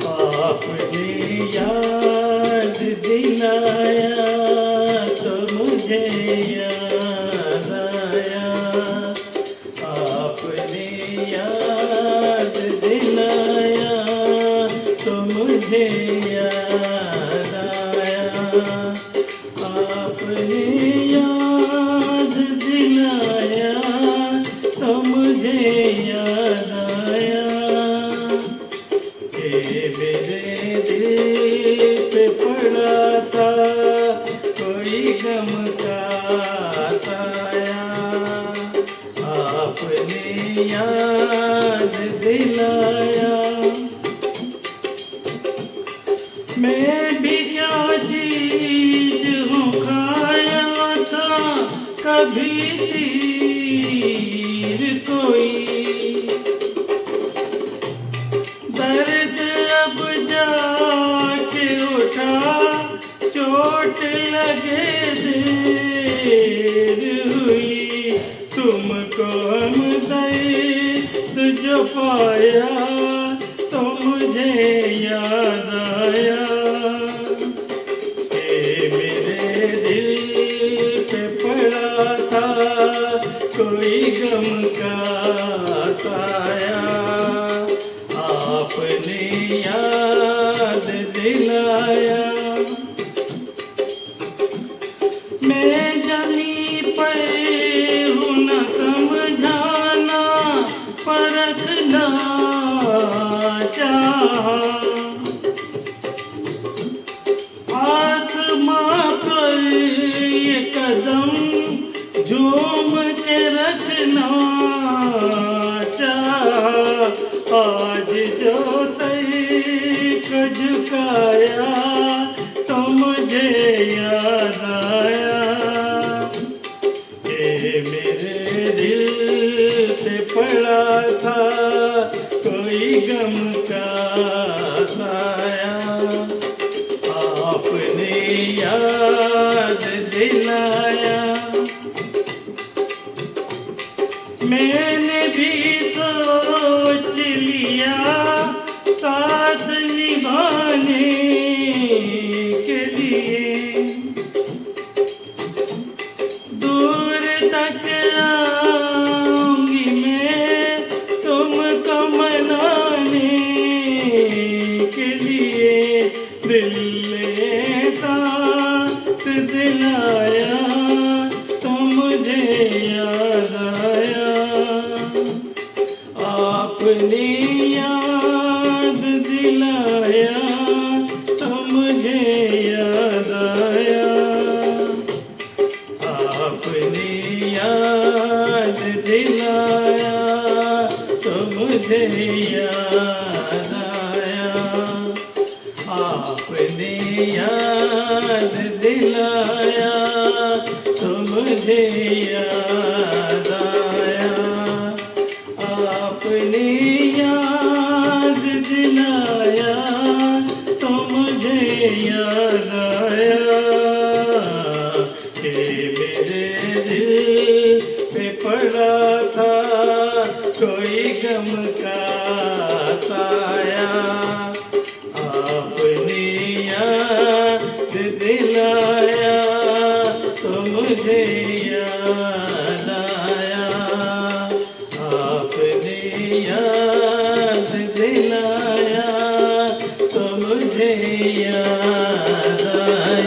आपने याद दिलाया तो मुझे याद आया। आपने याद दिलाया तो मुझे याद आया। आपने याद दिलाया तो मुझे याद आया कि मेरे दिल पे पड़ा था कोई गम का साया। आपने याद दिलाया। मैं भी क्या चीज हूँ, खाया था कभी तीर कोई। दर्द अब जाके उठा, चोट लगे देर हुई। तुमको हमदर्द जो पाया तो मुझे याद आया कि मेरे दिल पे पड़ा था कोई गम का साया। आपने याद दिलाया। मैं जानी पर हूँ न समझाना, परखना चाहा। आत्मा पर ये कदम झूम के रखना चाहा। आज जो सर को झुकाया तो मुझे याद आया कि मेरे दिल पे पड़ा था कोई गम का साया। आपने याद दिलाया। मैंने भी सोच लिया साथ निभाने के लिए। दूर तक आऊंगी मैं तुमको मनाने के लिए। दिल ने साथ दिलाया तो मुझे याद आया। आपने याद दिलाया तो मुझे याद आया। आपने याद दिलाया तो मुझे याद आया। आपने याद दिलाया तो मुझे याद आया। आपने याद दिलाया तो मुझे याद आया कि मेरे दिल पे पड़ा था कोई गम का साया। आपने याद दिलाया तो मुझे याद आया। आपने याद दिलाया तो मुझे याद आया।